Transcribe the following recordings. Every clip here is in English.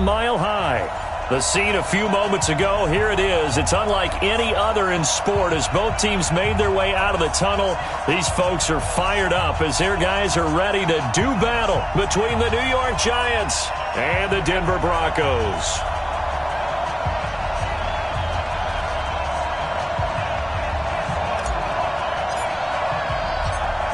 Mile High. The scene a few moments ago, here it is. It's unlike any other in sport as both teams made their way out of the tunnel. These folks are fired up as their guys are ready to do battle between the New York Giants and the Denver Broncos.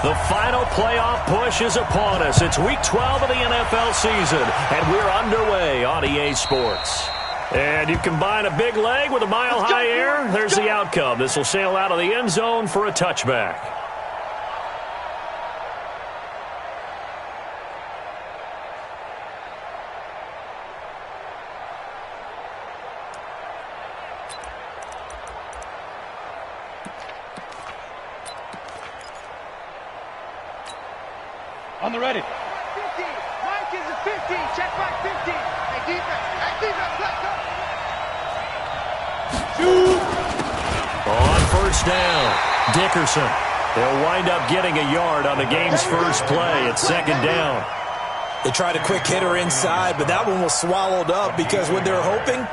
The final playoff push is upon us. It's Week 12 of the NFL season, and we're underway on EA Sports. And you combine a big leg with a mile-high air, there's the outcome. This will sail out of the end zone for a touchback. On the ready. 50. Mike is a 50. Check back 50. Hey, defense. Hey, defense. Let's go. Shoot. On first down, Dickerson. They'll wind up getting a yard on the game's first play. It's second down. They tried a quick hitter inside, but that one was swallowed up because what they're hoping,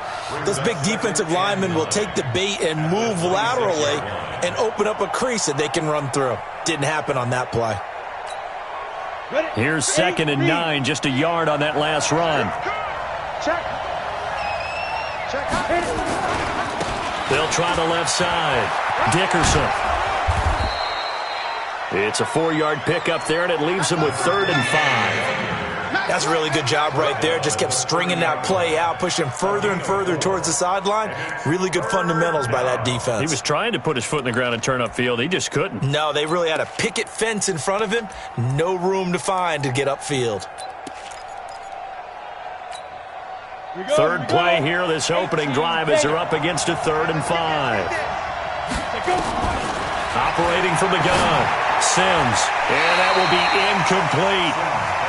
those big defensive linemen will take the bait and move laterally and open up a crease that they can run through. Didn't happen on that play. Here's 2nd and 9, just a yard on that last run. Check. They'll try the left side. Dickerson. It's a 4-yard pickup there, and it leaves them with 3rd and 5. That's a really good job right there. Just kept stringing that play out, pushing further and further towards the sideline. Really good fundamentals by that defense. He was trying to put his foot in the ground and turn upfield. He just couldn't. No, they really had a picket fence in front of him. No room to find to get upfield. Third play here, this opening drive as they're up against a 3rd and 5. Operating from the gun, Sims, and that will be incomplete.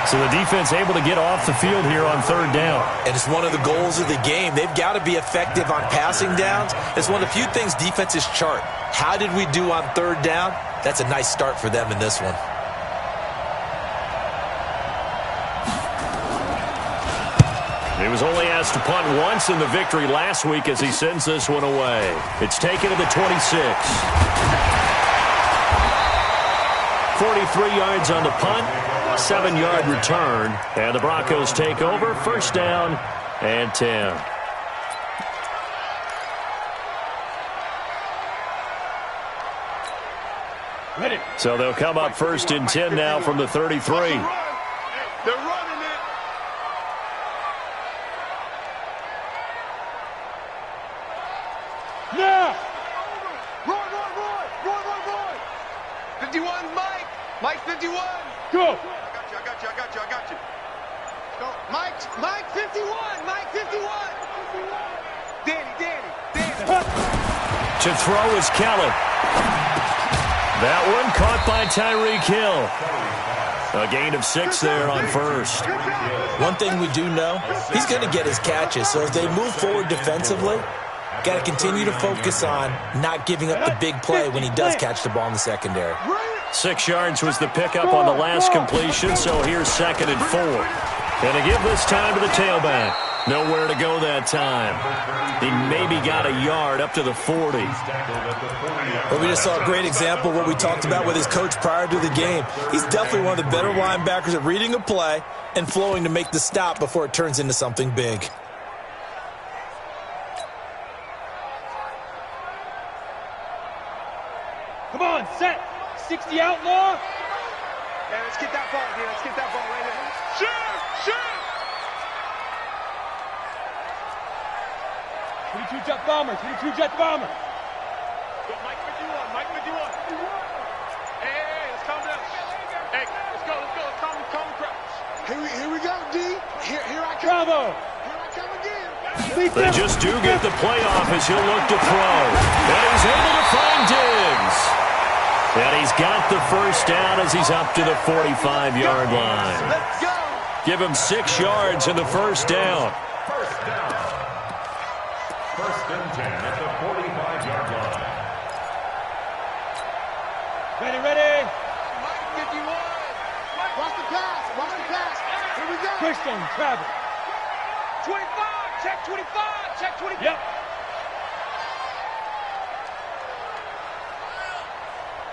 So the defense able to get off the field here on 3rd down. And it's one of the goals of the game. They've got to be effective on passing downs. It's one of the few things defenses chart. How did we do on 3rd down? That's a nice start for them in this one. He was only asked to punt once in the victory last week as he sends this one away. It's taken to the 26. 43 yards on the punt, 7-yard return, and the Broncos take over, 1st down and 10. Ready. So they'll come up 1st and 10 now from the 33. They're running it. Now. Roy. 51, Mike. Mike 51. Go. I got you. Go. Mike 51. Mike 51. Danny. To throw is Kelly. That one caught by Tyreek Hill. A gain of 6 there on 1st. One thing we do know, he's going to get his catches. So as they move forward defensively, got to continue to focus on not giving up the big play when he does catch the ball in the secondary. 6 yards was the pickup on the last completion, so here's 2nd and 4. And to give this time to the tailback. Nowhere to go that time. He maybe got a yard up to the 40. But we just saw a great example of what we talked about with his coach prior to the game. He's definitely one of the better linebackers at reading a play and flowing to make the stop before it turns into something big. Come on, set. 60 outlaw. Yeah, let's get that ball, dude. Let's get that ball right there. Shoot! 22 jet bomber. Go, Mike 51. Hey, let's calm down. Hey, let's go. Calm the crowd. Here we go, D. Here I come. Bravo. Here I come again. They just do get the playoff as he'll look to throw. And he's able to find Diggs. And he's got the 1st down as he's up to the 45-yard line. Let's go. Give him 6 yards in the 1st down. 1st and 10 at the 45-yard line. Ready. Mike 51. Watch the pass. Here we go. Christian, Travis. 25. Check 25. Check 25. Yep.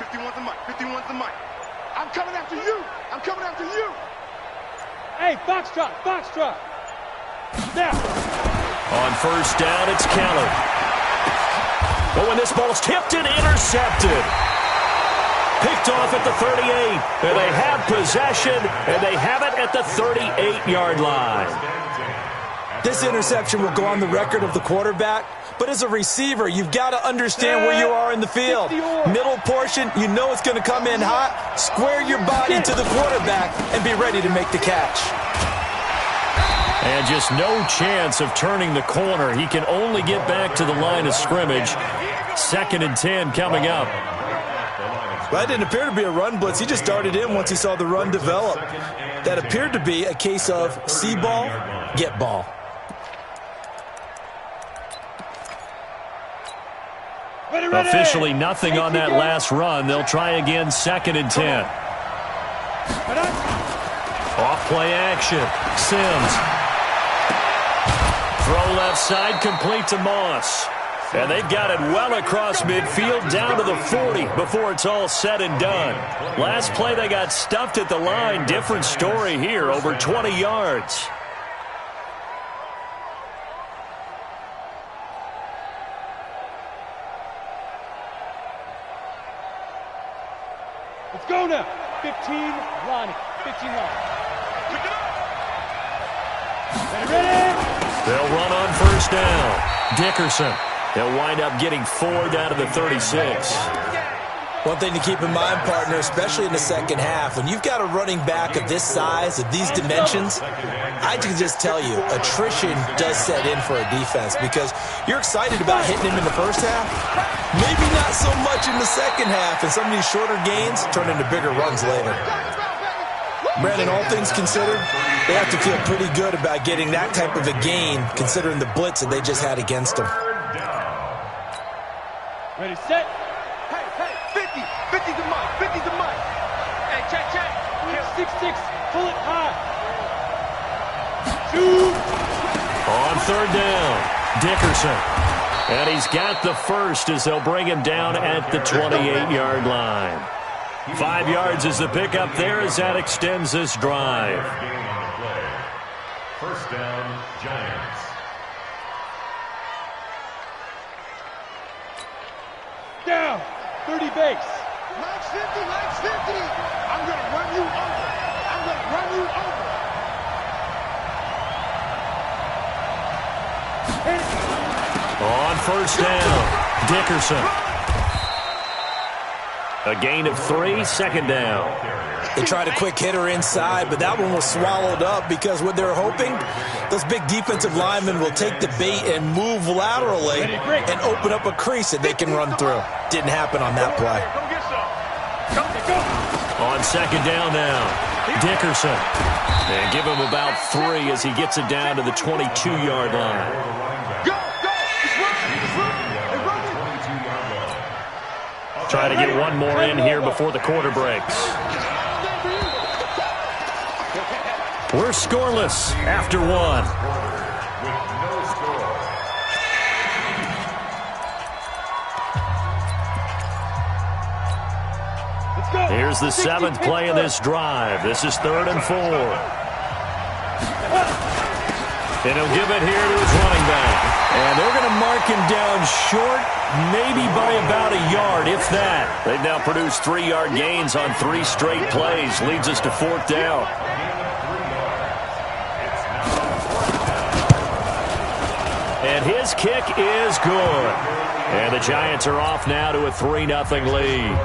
51's the mic. 51's the mic. I'm coming after you. I'm coming after you. Hey, foxtrot, foxtrot. Now. On first down, it's Keller. But when this ball's tipped and intercepted. Picked off at the 38. And they have possession, and they have it at the 38-yard line. This interception will go on the record of the quarterback, but as a receiver, you've got to understand where you are in the field. Middle portion, you know it's going to come in hot. Square your body to the quarterback and be ready to make the catch. And just no chance of turning the corner. He can only get back to the line of scrimmage. 2nd and 10 coming up. Well, that didn't appear to be a run blitz. He just darted in once he saw the run develop. That appeared to be a case of see ball, get ball. Officially nothing on that last run. They'll try again, 2nd and 10. Off play action. Sims. Throw left side, complete to Moss. And they've got it well across midfield, down to the 40 before it's all said and done. Last play, they got stuffed at the line. Different story here, over 20 yards. Let's go now. 15, Lonnie. 15 Lonnie. Ready? They'll run on first down. Dickerson. They'll wind up getting 4 down to the 36. One thing to keep in mind, partner, especially in the second half, when you've got a running back of this size, of these dimensions, I can just tell you, attrition does set in for a defense because you're excited about hitting him in the first half. Maybe not so much in the second half, and some of these shorter gains turn into bigger runs later. Brandon, all things considered, they have to feel pretty good about getting that type of a gain, considering the blitz that they just had against them. Ready, set. Hey, 50. 50's the mic. 50's the mic. Hey, check. 6-6. Pull it high. Shoot. On third down, Dickerson. And he's got the first as they'll bring him down at the 28-yard line. 5 yards is the pickup there as that extends this drive. First down, Giants. Down. 30 base. Max 50. I'm going to run you over. On first down, Dickerson. A gain of 3, 2nd down. They tried a quick hitter inside, but that one was swallowed up because what they're hoping, those big defensive linemen will take the bait and move laterally and open up a crease that they can run through. Didn't happen on that play. On 2nd down now, Dickerson. And give him about 3 as he gets it down to the 22-yard line. Try to get one more in here before the quarter breaks. We're scoreless after 1. Here's the 7th play of this drive. This is 3rd and 4. And he'll give it here to his running back. And they're going to mark him down short, maybe by about a yard, if that. They've now produced 3-yard gains on 3 straight plays. Leads us to 4th down. And his kick is good. And the Giants are off now to a 3-0 lead.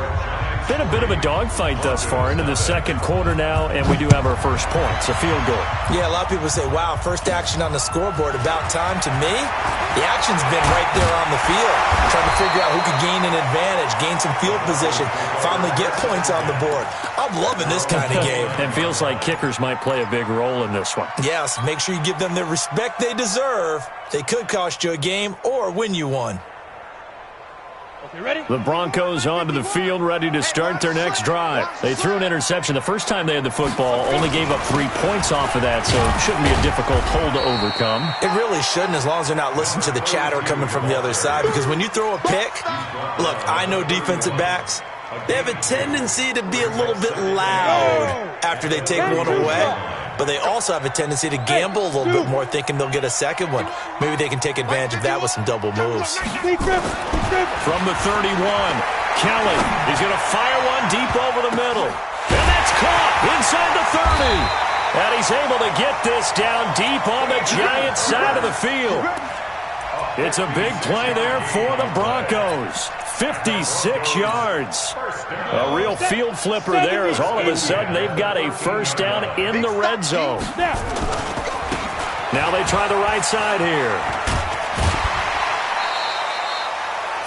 Been a bit of a dogfight thus far into the second quarter now, and we do have our first points, a field goal. Yeah, a lot of people say, wow, first action on the scoreboard, about time. To me, the action's been right there on the field, trying to figure out who could gain an advantage, gain some field position, finally get points on the board. I'm loving this kind of game. And feels like kickers might play a big role in this one. Yes, make sure you give them the respect they deserve. They could cost you a game or win you one. Okay, ready? The Broncos onto the field, ready to start their next drive. They threw an interception the first time they had the football, only gave up 3 points off of that, so it shouldn't be a difficult hole to overcome. It really shouldn't, as long as they're not listening to the chatter coming from the other side, because when you throw a pick, look, I know defensive backs, they have a tendency to be a little bit loud after they take one away. But they also have a tendency to gamble a little bit more, thinking they'll get a second one. Maybe they can take advantage of that with some double moves. From the 31, Kelly is going to fire one deep over the middle. And that's caught inside the 30. And he's able to get this down deep on the Giants side of the field. It's a big play there for the Broncos. 56 yards. A real field flipper there, as all of a sudden they've got a first down in the red zone. Now they try the right side here.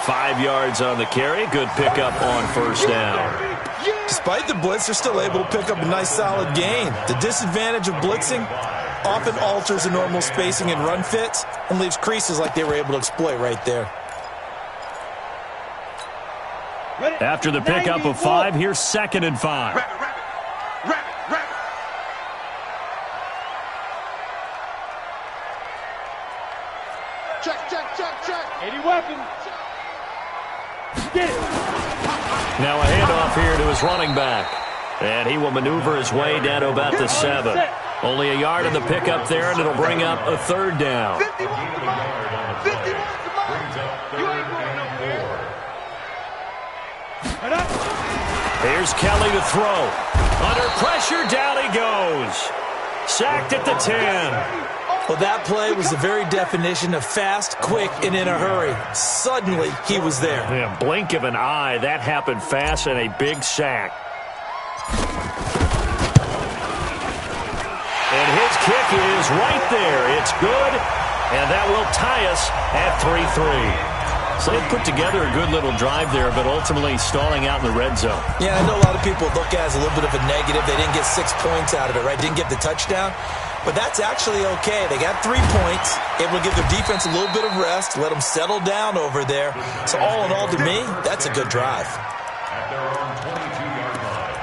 5 yards on the carry. Good pickup on first down. Despite the blitz, they're still able to pick up a nice solid gain. The disadvantage of blitzing often alters the normal spacing and run fits and leaves creases like they were able to exploit right there. After the pickup of 5, here's 2nd and 5. Rabbit. Check. 80 weapons. Get it. Now a handoff here to his running back. And he will maneuver his way down to about the 7. Only a yard in the pickup there, and it'll bring up a 3rd down. 50 wants the ball. 50 wants the ball. You ain't going nowhere. Here's Kelly to throw. Under pressure, down he goes. Sacked at the 10. Well, that play was the very definition of fast, quick, and in a hurry. Suddenly, he was there. Yeah, blink of an eye, that happened fast, and a big sack. And his kick is right there. It's good, and that will tie us at 3-3. So they put together a good little drive there, but ultimately stalling out in the red zone. Yeah, I know a lot of people look at it as a little bit of a negative. They didn't get 6 points out of it, right? Didn't get the touchdown. But that's actually okay. They got 3 points. Able to give their defense a little bit of rest, let them settle down over there. So all in all, to me, that's a good drive. At their own 22-yard line.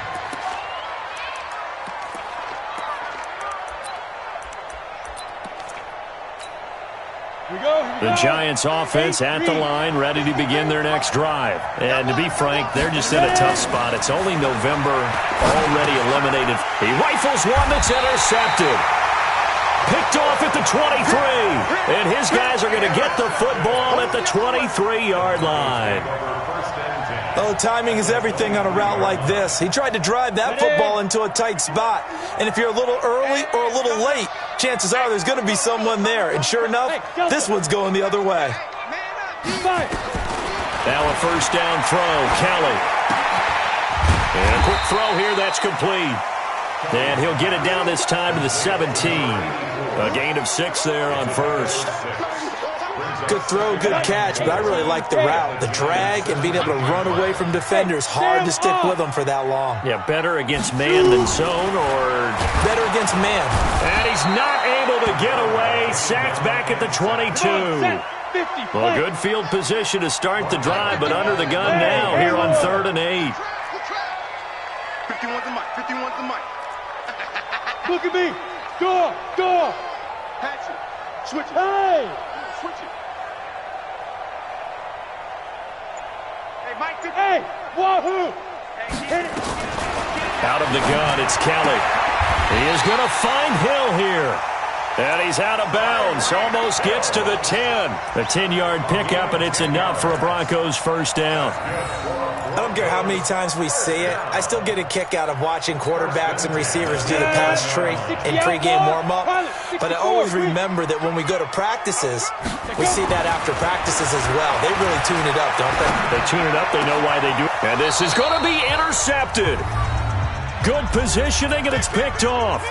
The Giants offense at the line, ready to begin their next drive. And to be frank, they're just in a tough spot. It's only November, already eliminated. He rifles one that's intercepted. Picked off at the 23. And his guys are going to get the football at the 23-yard line. Oh, timing is everything on a route like this. He tried to drive that football into a tight spot. And if you're a little early or a little late, chances are there's going to be someone there. And sure enough, this one's going the other way. Now a first down throw, Kelly. And a quick throw here, that's complete. And he'll get it down this time to the 17. A gain of 6 there on first. Good throw, good catch, but I really like the route. The drag and being able to run away from defenders. Hard to stick with them for that long. Yeah, better against man than zone, or better against man. And he's not able to get away. Sacked back at the 22. Well, good field position to start the drive, but under the gun now here on 3rd and 8. 51 to Mike. 51 to Mike. Look at me. Door. Patch it. Switch it. Hey. Switch it. Hey, Mike. Hey. Wahoo. Hit it. Out of the gun, it's Kelly. He is going to find Hill here. And he's out of bounds. Almost gets to the 10. A 10-yard pickup, and it's enough for a Broncos first down. I don't care how many times we see it. I still get a kick out of watching quarterbacks and receivers do the pass tree in pregame warm-up. But I always remember that when we go to practices, we see that after practices as well. They really tune it up, don't they? They tune it up. They know why they do it. And this is going to be intercepted. Good positioning, and it's picked off.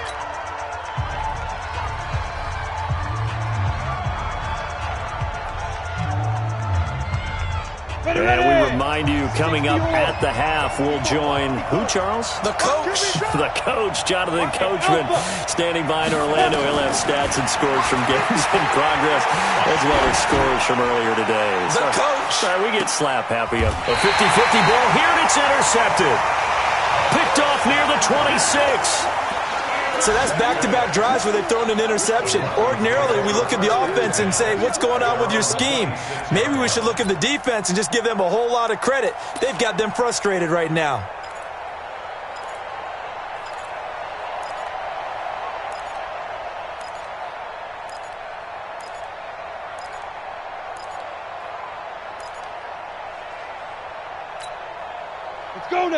And we remind you, coming up at the half, we'll join who, Charles? The coach. The coach, Jonathan Coachman, standing by in Orlando. He'll have stats and scores from games in progress, as well as scores from earlier today. The coach. Sorry, we get slap happy. A 50-50 ball here, and it's intercepted. Picked off near the 26. So that's back-to-back drives where they've thrown an interception. Ordinarily, we look at the offense and say, what's going on with your scheme? Maybe we should look at the defense and just give them a whole lot of credit. They've got them frustrated right now.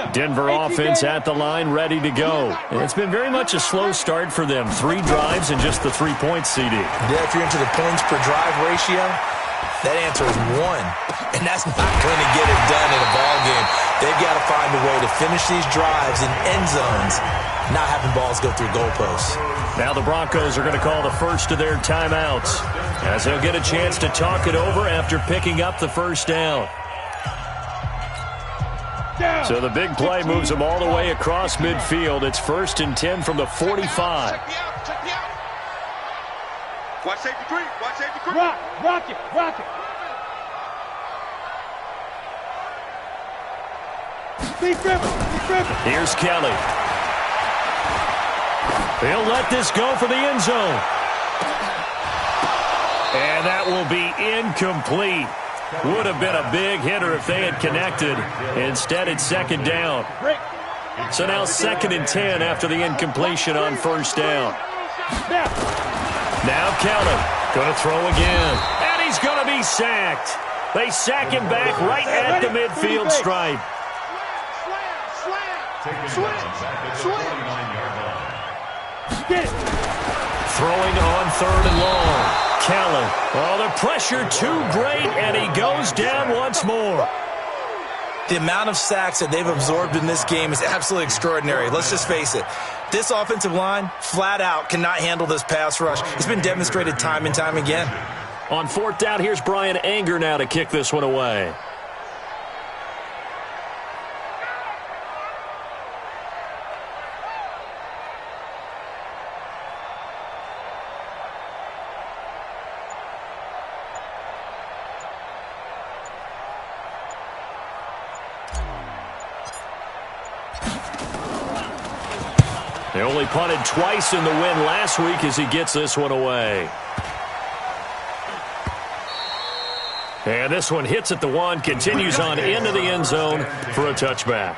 Denver offense at the line, ready to go. And it's been very much a slow start for them. 3 drives and just the 3 points, CD. Yeah, if you're into the points per drive ratio, that answer is 1. And that's not going to get it done in a ball game. They've got to find a way to finish these drives in end zones, not having balls go through goalposts. Now the Broncos are going to call the first of their timeouts, as they'll get a chance to talk it over after picking up the first down. So the big play moves them all the way across midfield. It's 1st and 10 from the 45. Check me out. Watch safety creep. Rock it. Be driven. Here's Kelly. He'll let this go for the end zone. And that will be incomplete. Would have been a big hitter if they had connected. Instead, it's 2nd down. So now 2nd and 10 after the incompletion on 1st down. Now Kelly going to throw again. And he's going to be sacked. They sack him back right at the midfield stripe. Throwing on 3rd and long. Kelly. Oh, the pressure too great, and he goes down once more. The amount of sacks that they've absorbed in this game is absolutely extraordinary. Let's just face it. This offensive line, flat out, cannot handle this pass rush. It's been demonstrated time and time again. On 4th down, here's Brian Anger now to kick this one away. They only punted twice in the win last week as he gets this one away. And this one hits at the 1, continues on into the end zone for a touchback.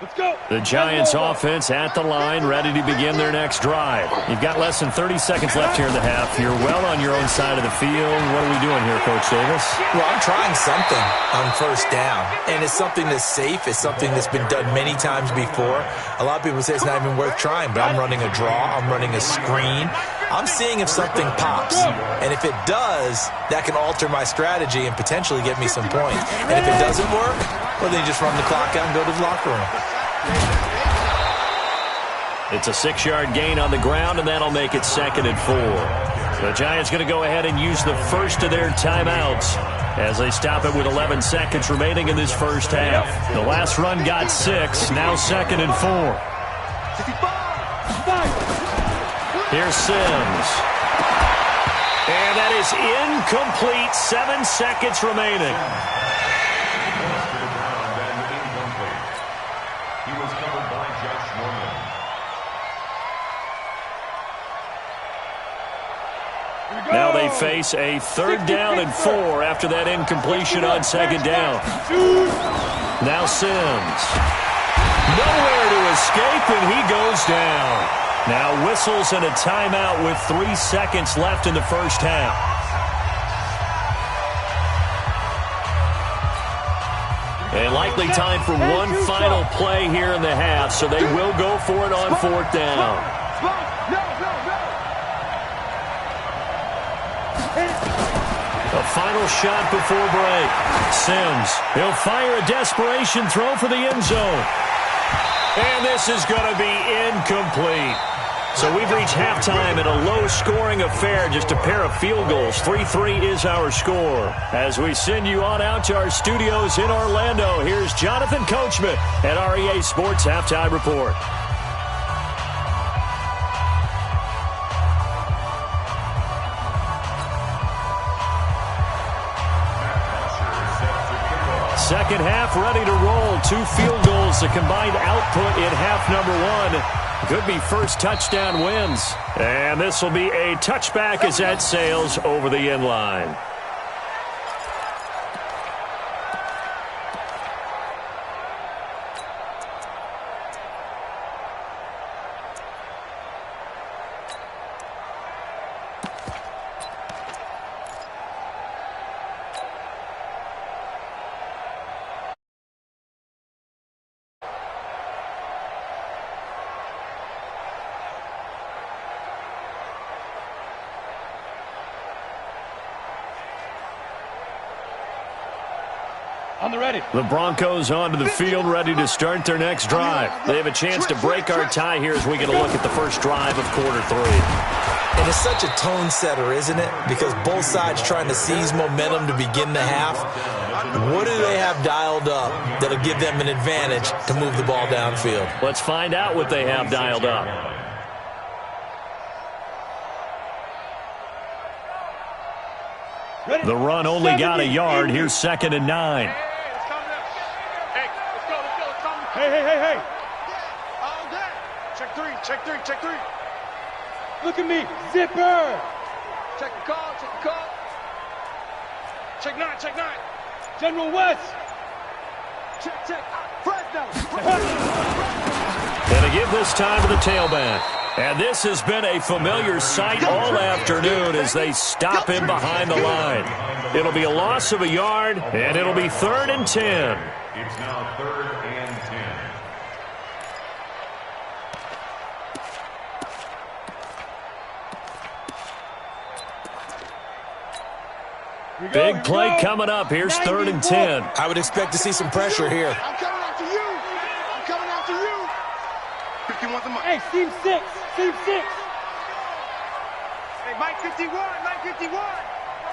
Let's go. The Giants offense at the line, ready to begin their next drive. You've got less than 30 seconds left here in the half. You're well on your own side of the field. What are we doing here, Coach Davis? Well, I'm trying something on 1st down, and it's something that's safe. It's something that's been done many times before. A lot of people say it's not even worth trying, but I'm running a draw. I'm running a screen. I'm seeing if something pops, and if it does, that can alter my strategy and potentially get me some points. And if it doesn't work, well, then you just run the clock out and go to the locker room. It's a 6-yard gain on the ground, and that'll make it 2nd and 4. The Giants going to go ahead and use the first of their timeouts as they stop it with 11 seconds remaining in this first half. The last run got 6, now 2nd and 4. Here's Sims. And that is incomplete. 7 seconds remaining. Now they face a 3rd down and 4 after that incompletion on 2nd down. Now Sims. Nowhere to escape, and he goes down. Now whistles and a timeout with 3 seconds left in the first half. And likely time for one final play here in the half, so they will go for it on 4th down. A final shot before break. Sims, he'll fire a desperation throw for the end zone. And this is going to be incomplete. So we've reached halftime in a low-scoring affair, just a pair of field goals. 3-3 is our score. As we send you on out to our studios in Orlando, here's Jonathan Coachman at REA Sports Halftime Report. Second half ready to roll. 2 field goals, the combined output in half number 1. Could be first touchdown wins. And this will be a touchback as that sails over the end line. On the ready. The Broncos onto the field, ready to start their next drive. They have a chance to break our tie here as we get a look at the first drive of quarter 3. And it's such a tone setter, isn't it? Because both sides trying to seize momentum to begin the half. What do they have dialed up that'll give them an advantage to move the ball downfield? Let's find out what they have dialed up. Ready. The run only got a yard. Here's 2nd and 9. Hey. All day. Check three. Look at me. Zipper. Check the call. Check 9. General West. Check. Fresno. And to give this time to the tailback. And this has been a familiar sight all afternoon as they stop him behind the line. It'll be a loss of a yard, and it'll be 3rd and 10. It's now 3rd and 10. Big play coming up. Here's 3rd and 10. I would expect to see some pressure here. I'm coming after you. 51's the mark. Hey, team 6. Hey, Mike 51.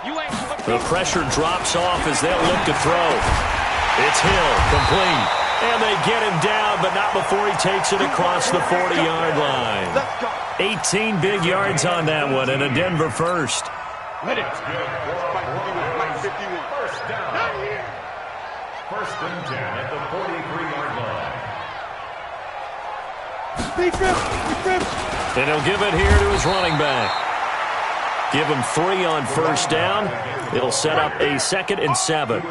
You ain't. The pressure drops off as they'll look to throw. It's Hill, complete. And they get him down, but not before he takes it across the 40-yard line. Let's go. 18 big yards on that one, and a Denver first. Ready. Mike 51. First down. 1st and 10 at the 43-yard line. Big rip. And he'll give it here to his running back. Give him 3 on first down. It'll set up a 2nd and 7.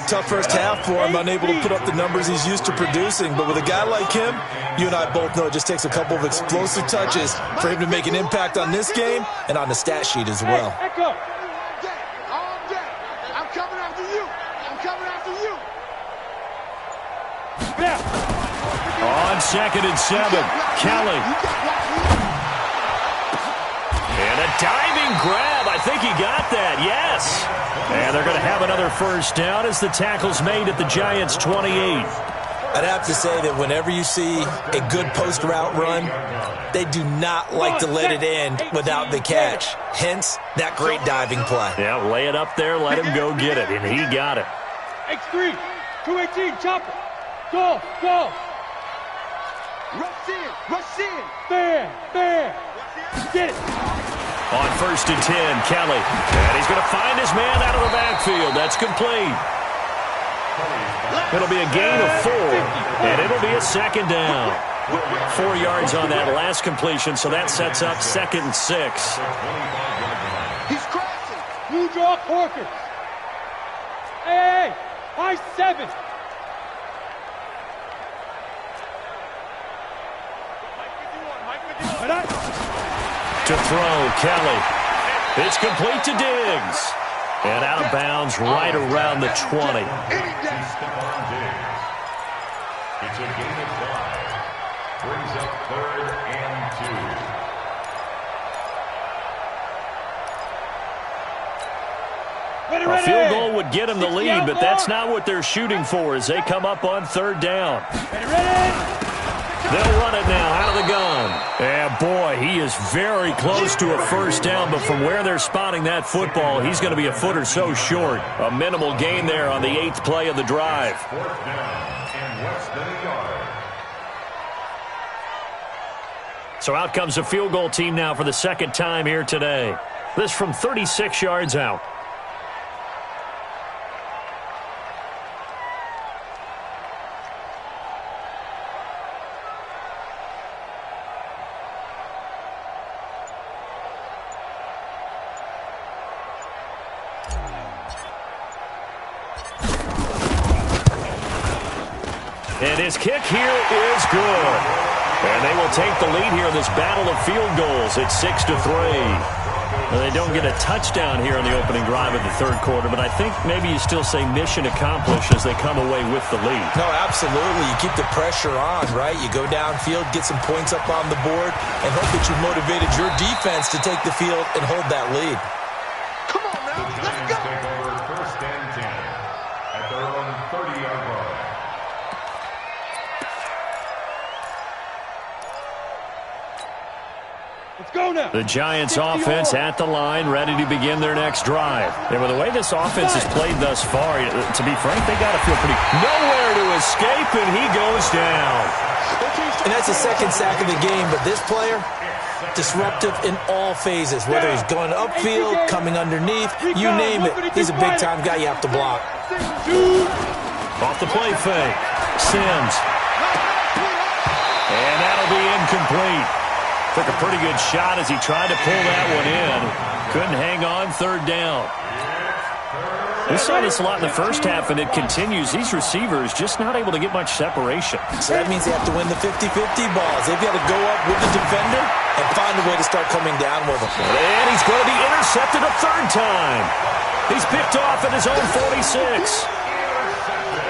Tough first half for him, unable to put up the numbers he's used to producing. But with a guy like him, you and I both know it just takes a couple of explosive touches for him to make an impact on this game and on the stat sheet as well. Hey, echo. All day. I'm coming after you. Yeah. On 2nd and 7, Kelly. And a diving grab. I think he got that, yes. And they're going to have another first down as the tackle's made at the Giants' 28. I'd have to say that whenever you see a good post route run, they do not like to let it end without the catch. Hence, that great diving play. Yeah, lay it up there, let him go get it, and he got it. X3. 218. Chopper. Go. Rush in. Fair. Get it. On 1st and 10, Kelly. And he's going to find his man out of the backfield. That's complete. It'll be a gain of 4, and it'll be a 2nd down. 4 yards on that last completion, so that sets up 2nd and 6. He's crashing. Blue draw Corker. Hey. High 7. To throw, Kelly. It's complete to Diggs. And out of bounds right around the 20. It's a gain of 5. Brings up 3rd and 2. A field goal would get them the lead, but that's not what they're shooting for as they come up on 3rd down. Ready. They'll run it now out of the gun. And is very close to a first down, but from where they're spotting that football, he's going to be a foot or so short. A minimal gain there on the 8th play of the drive. Fourth down and less than a yard. So out comes a field goal team now for the second time here today. This from 36 yards out. And his kick here is good. And they will take the lead here in this battle of field goals. It's 6-3. Well, they don't get a touchdown here in the opening drive of the third quarter, but I think maybe you still say mission accomplished as they come away with the lead. No, absolutely. You keep the pressure on, right? You go downfield, get some points up on the board, and hope that you've motivated your defense to take the field and hold that lead. Come on now, let's go. Take over first and 10 at their own 30-yard line. Let's go now. The Giants offense at the line, ready to begin their next drive. And with the way this offense has played thus far, to be frank, they got to feel pretty nowhere to escape, and he goes down. And that's the second sack of the game, but this player, disruptive in all phases, whether he's going upfield, coming underneath, you name it. He's a big-time guy you have to block. Off the play fake. Sims. And that'll be incomplete. Took a pretty good shot as he tried to pull that one in. Couldn't hang on third down. We saw this a lot in the first half, and it continues. These receivers just not able to get much separation. So that means they have to win the 50-50 balls. They've got to go up with the defender and find a way to start coming down with him. And he's going to be intercepted a third time. He's picked off at his own 46.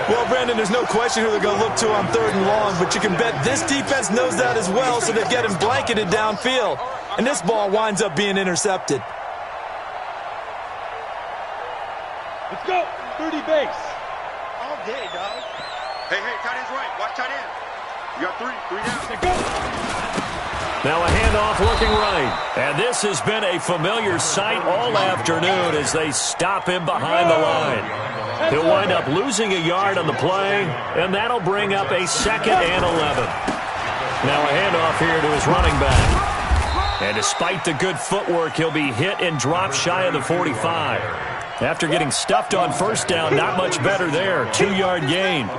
Well, Brandon, there's no question who they're going to look to on third and long, but you can bet this defense knows that as well, so they get him blanketed downfield. And this ball winds up being intercepted. Let's go. 30 base. All day, dog. Hey, tight end's right. Watch tight end. You got three down. Let's go. Now a handoff looking right. And this has been a familiar sight all afternoon as they stop him behind the line. He'll wind up losing a yard on the play, and that'll bring up a 2nd and 11. Now a handoff here to his running back. And despite the good footwork, he'll be hit and dropped shy of the 45. After getting stuffed on first down, not much better there. 2-yard gain.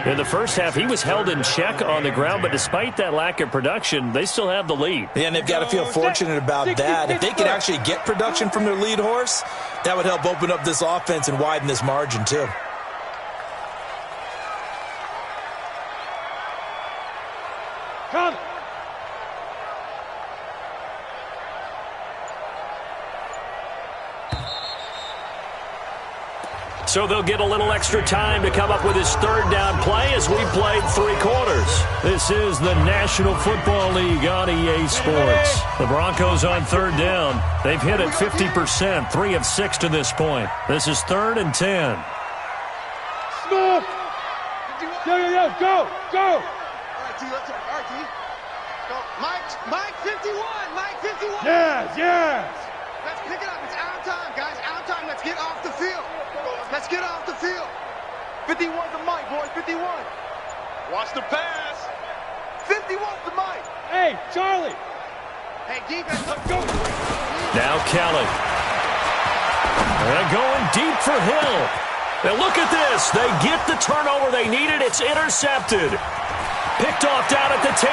In the first half, he was held in check on the ground, but despite that lack of production, they still have the lead. Yeah, and they've got to feel fortunate about that. If they could actually get production from their lead horse, that would help open up this offense and widen this margin too. Come. So they'll get a little extra time to come up with his third down play as we played 3 quarters. This is the National Football League on EA Sports. The Broncos on third down. They've hit it 50%, 3 of 6 to this point. This is 3rd and 10. Smoke. Yo, go. All right, T, let's go. Go. Mike 51. Mike 51. Yes. Let's pick it up. It's out of time, guys. Out of time. Let's get off the field. Let's get off the field. 51 to Mike, boys. 51. Watch the pass. 51 to Mike. Hey, Charlie. Hey, defense, Let's go. Now Kelly. They're going deep for Hill. Now look at this. They get the turnover they needed. It's intercepted. Picked off down at the 10.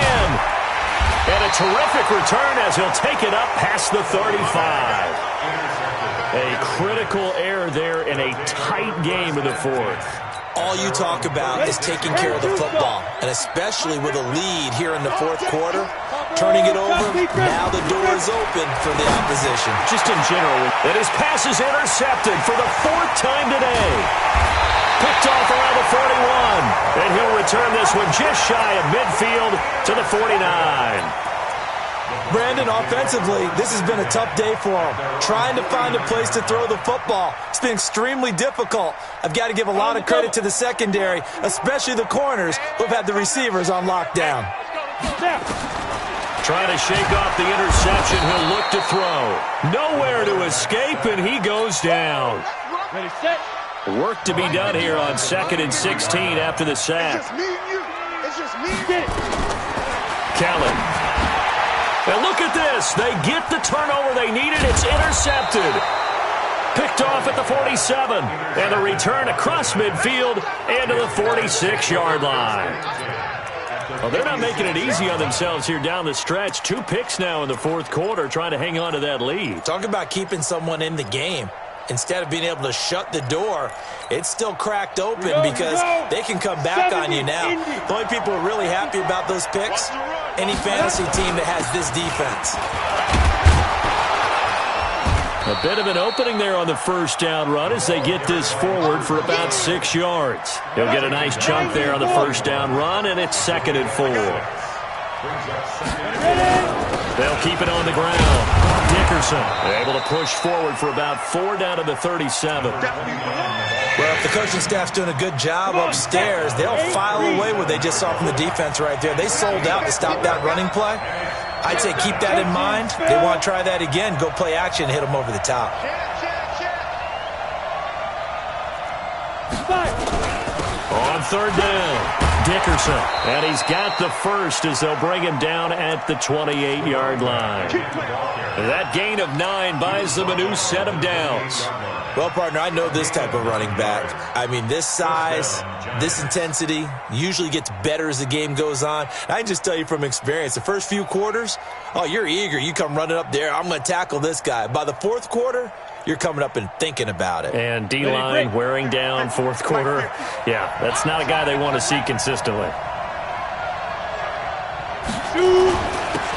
And a terrific return as he'll take it up past the 35. A critical error there in a tight game of the 4th. All you talk about is taking care of the football, and especially with a lead here in the 4th quarter, turning it over, now the door is open for the opposition. Just in general, and his pass is intercepted for the 4th time today. Picked off around the 41, and he'll return this one just shy of midfield to the 49. Brandon, offensively, this has been a tough day for him. Trying to find a place to throw the football. It's been extremely difficult. I've got to give a lot of credit to the secondary, especially the corners who have had the receivers on lockdown. trying to shake off the interception. He'll look to throw. Nowhere to escape, and he goes down. Ready, set. Work to be done here on 2nd and 16 after the sack. It's just me and you. It's just me and Get it. Kelly. And look at this. They get the turnover they needed. It's intercepted. Picked off at the 47. And the return across midfield and to the 46-yard line. Well, they're not making it easy on themselves here down the stretch. 2 picks now in the fourth quarter, trying to hang on to that lead. Talk about keeping someone in the game. Instead of being able to shut the door, it's still cracked open because they can come back on you now. The only people who are really happy about those picks, any fantasy team that has this defense. A bit of an opening there on the first down run as they get this forward for about 6 yards. He'll get a nice chunk there on the first down run, and it's 2nd and 4. They'll keep it on the ground. Dickerson able to push forward for about 4 down to the 37. Well, if the coaching staff's doing a good job upstairs, they'll file away what they just saw from the defense right there. They sold out to stop that running play. I'd say keep that in mind. They want to try that again. Go play action and hit them over the top. On 3rd down, Dickerson. And he's got the first as they'll bring him down at the 28-yard line. That gain of 9 buys them a new set of downs. Well, partner, I know this type of running back. I mean, this size, this intensity usually gets better as the game goes on. I can just tell you from experience, the first few quarters, oh, you're eager. You come running up there, I'm going to tackle this guy. By the fourth quarter, you're coming up and thinking about it. And D-line wearing down fourth quarter. Yeah, that's not a guy they want to see consistently.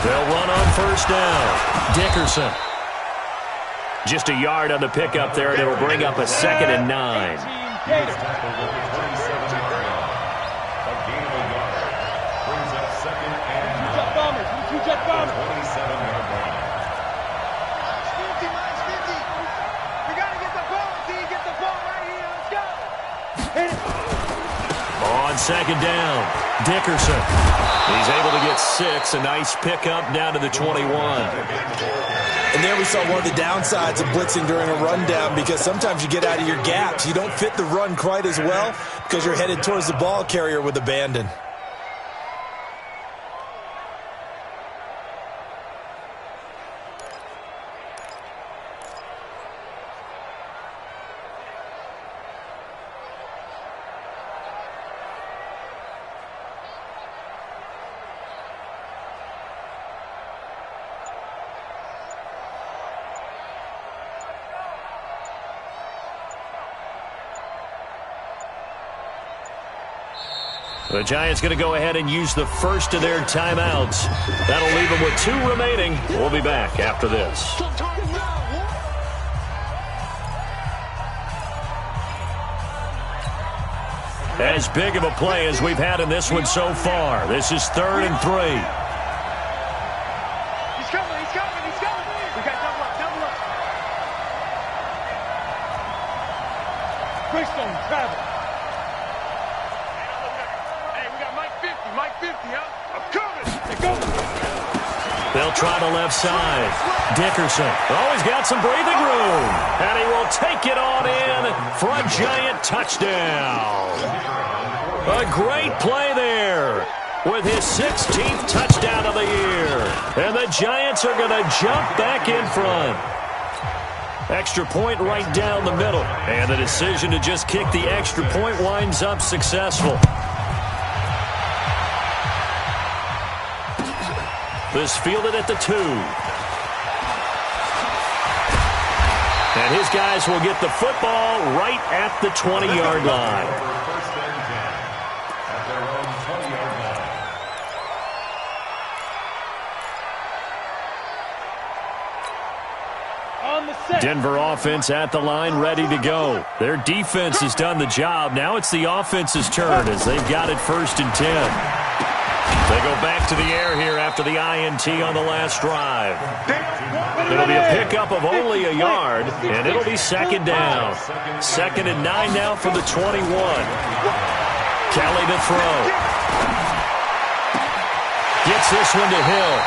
They'll run on 1st down. Dickerson. Just a yard on the pickup there, and it'll bring up a 2nd and 9. On 2nd down, Dickerson. He's able to get 6. A nice pickup down to the 21. And there we saw one of the downsides of blitzing during a rundown because sometimes you get out of your gaps. You don't fit the run quite as well because you're headed towards the ball carrier with abandon. The Giants going to go ahead and use the first of their timeouts. That'll leave them with 2 remaining. We'll be back after this. As big of a play as we've had in this one so far. This is 3rd and 3. He's coming. We got double up. Quick zone, travel. Mike 50, huh? I'm coming. Go. They'll try the left side. Dickerson. Oh, he's got some breathing room. And he will take it on in for a Giant touchdown. A great play there with his 16th touchdown of the year. And the Giants are going to jump back in front. Extra point right down the middle. And the decision to just kick the extra point winds up successful. This fielded at the 2. And his guys will get the football right at the 20-yard line. Denver offense at the line, ready to go. Their defense has done the job. Now it's the offense's turn as they've got it 1st and 10. They go back to the air here after the INT on the last drive. It'll be a pickup of only a yard, and it'll be 2nd down. 2nd and 9 now for the 21. Kelly to throw. Gets this one to Hill.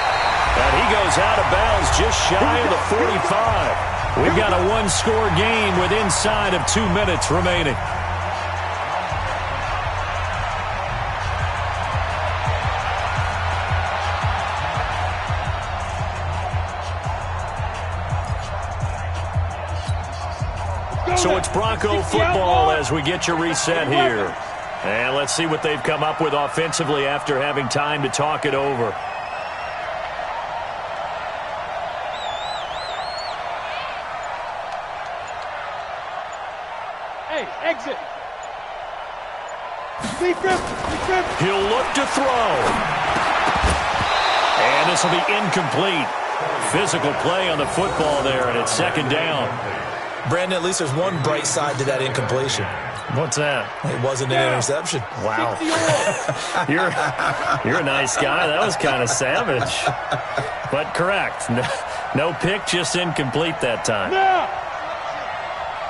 And he goes out of bounds just shy of the 45. We've got a one-score game with inside of 2 minutes remaining. So it's Bronco football as we get your reset here. And let's see what they've come up with offensively after having time to talk it over. Hey, exit. Deep grip. He'll look to throw. And this will be incomplete. Physical play on the football there, and it's second down. Brandon, at least there's one bright side to that incompletion. What's that? It wasn't an interception. Wow. You're a nice guy. That was kind of savage. But correct. No pick, just incomplete that time. Now.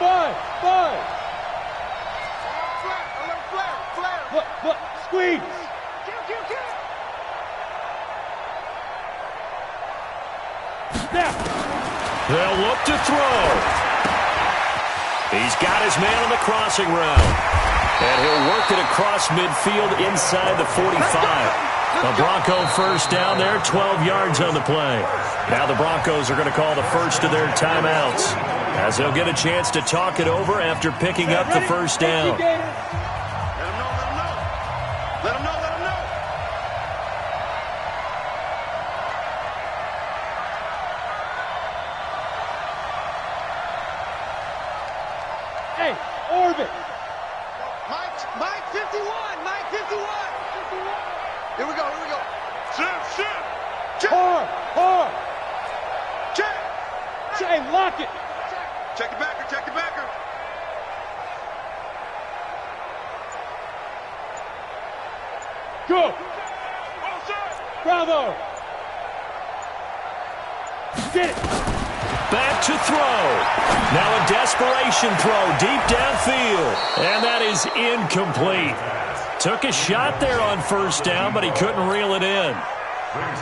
Five. Look, squeeze. Now. They'll look to throw. He's got his man on the crossing route. And he'll work it across midfield inside the 45. The Bronco first down there, 12 yards on the play. Now the Broncos are going to call the first of their timeouts, as they'll get a chance to talk it over after picking up the first down. Let him know. Hey, orbit. Mike 51. Here we go. Shift. Hard. Check. Hey, lock it. Check the backer. Go. Bravo. Get it. Back to throw. Now a desperation throw deep downfield. And that is incomplete. Took a shot there on first down, but he couldn't reel it in.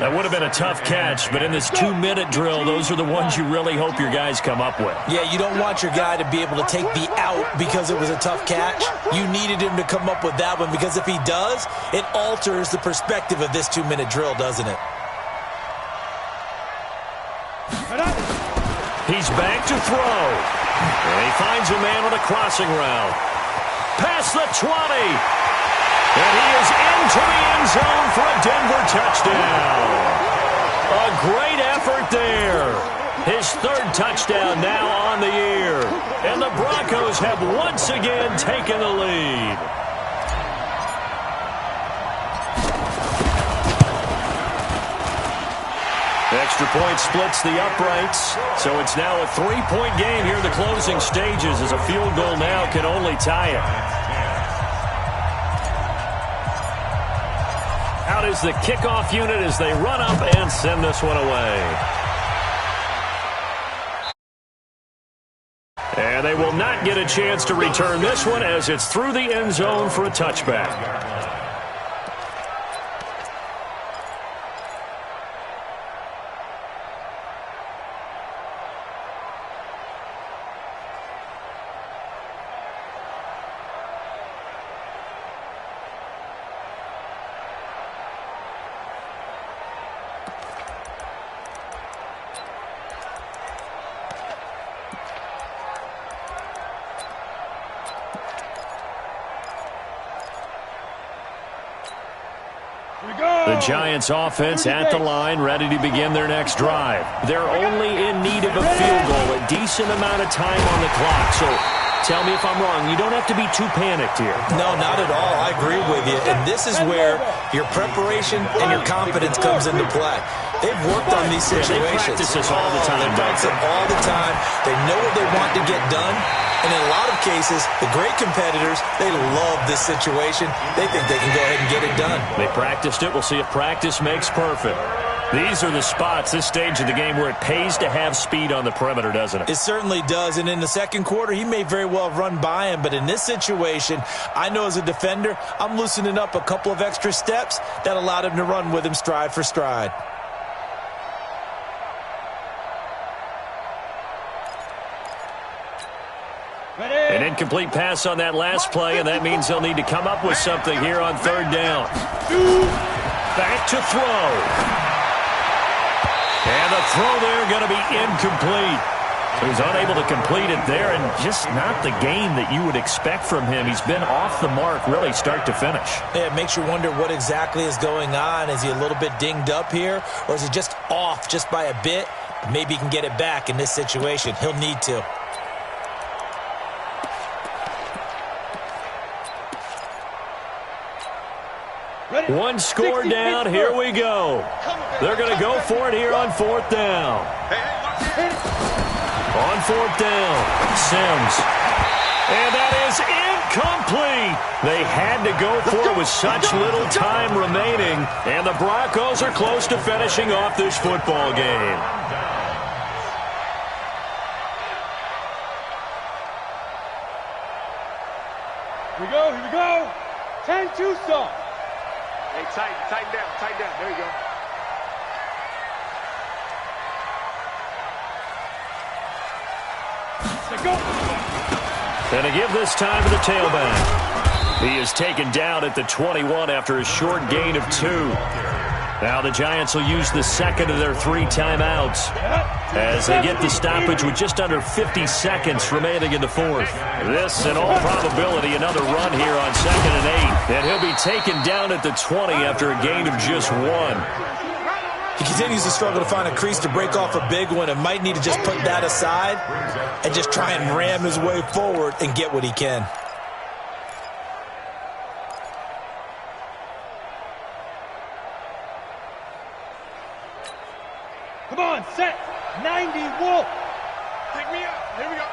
That would have been a tough catch, but in this 2-minute drill, those are the ones you really hope your guys come up with. Yeah, you don't want your guy to be able to take the out because it was a tough catch. You needed him to come up with that one, because if he does, it alters the perspective of this 2-minute drill, doesn't it? He's back to throw. And he finds a man on a crossing route. Past the 20. And he is into the end zone for a Denver touchdown. A great effort there. His third touchdown now on the year. And the Broncos have once again taken the lead. Extra point splits the uprights. So it's now a 3-point game here in the closing stages, as a field goal now can only tie it. Out is the kickoff unit as they run up and send this one away. And they will not get a chance to return this one, as it's through the end zone for a touchback. The Giants offense at the line, ready to begin their next drive. They're only in need of a field goal, a decent amount of time on the clock. So tell me if I'm wrong. You don't have to be too panicked here. No, not at all. I agree with you. And this is where your preparation and your confidence comes into play. They've worked on these situations. They practice this all the time. They practice it all the time. They know what they want to get done. And in a lot of cases, the great competitors, they love this situation. They think they can go ahead and get it done. They practiced it. We'll see if practice makes perfect. These are the spots, this stage of the game, where it pays to have speed on the perimeter, doesn't it? It certainly does. And in the second quarter, he may very well run by him. But in this situation, I know as a defender, I'm loosening up a couple of extra steps that allowed him to run with him stride for stride. An incomplete pass on that last play, and that means they'll need to come up with something here on third down. Back to throw. And the throw there going to be incomplete. So he's unable to complete it there, and just not the game that you would expect from him. He's been off the mark really start to finish. Yeah, it makes you wonder what exactly is going on. Is he a little bit dinged up here, or is he just off just by a bit? Maybe he can get it back in this situation. He'll need to. One score down, here we go. They're going to go for it here on fourth down. On fourth down, Sims. And that is incomplete. They had to go for it with such little time remaining. And the Broncos are close to finishing off this football game. Here we go, here we go. 10-2 stop. Hey, tighten down. There you go. Let's go. And to give this time to the tailback. He is taken down at the 21 after a short gain of 2. Now the Giants will use the second of their 3 timeouts as they get the stoppage with just under 50 seconds remaining in the fourth. This, in all probability, another run here on 2nd and 8. And he'll be taken down at the 20 after a gain of just 1. He continues to struggle to find a crease to break off a big one and might need to just put that aside and just try and ram his way forward and get what he can. Come on, set. 90, Wolf. Pick me up. Here we go.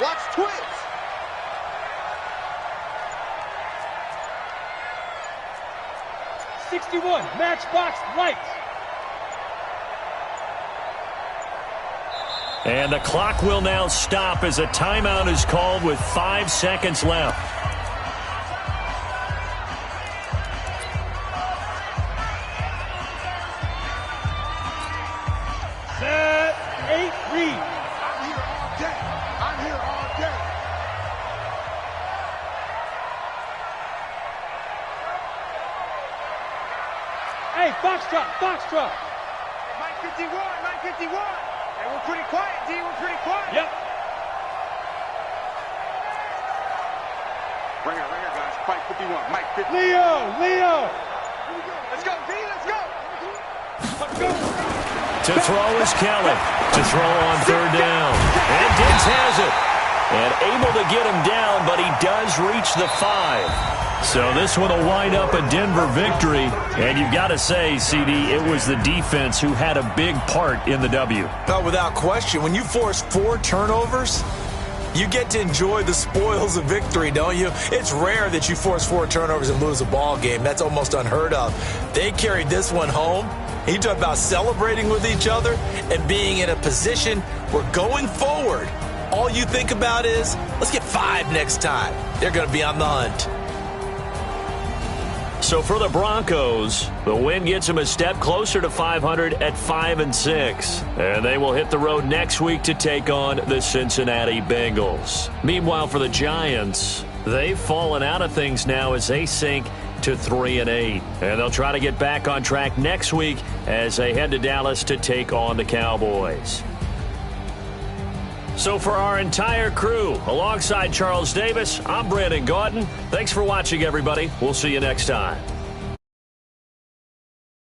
Watch twins. 61, matchbox lights. And the clock will now stop as a timeout is called with 5 seconds left. Set, 8, read. I'm here all day. Hey, foxtrot. Mike 51. Hey, we're pretty quiet, D. We're pretty quiet. Yep. Right here, guys. Mike 51. Mike 51. Leo. Let's go, D. Let's go. Let's go. To throw is Kelly. To throw on third down. And Diggs has it. And able to get him down, but he does reach the 5. So this one will wind up a Denver victory. And you've got to say, CD, it was the defense who had a big part in the W. But without question, when you force 4 turnovers, you get to enjoy the spoils of victory, don't you? It's rare that you force 4 turnovers and lose a ball game. That's almost unheard of. They carried this one home. You talk about celebrating with each other and being in a position where going forward, all you think about is, let's get 5 next time. They're going to be on the hunt. So for the Broncos, the win gets them a step closer to 500 at 5-6. And they will hit the road next week to take on the Cincinnati Bengals. Meanwhile, for the Giants, they've fallen out of things now as they sink to 3-8. And they'll try to get back on track next week as they head to Dallas to take on the Cowboys. So for our entire crew, alongside Charles Davis, I'm Brandon Gaudin. Thanks for watching, everybody. We'll see you next time.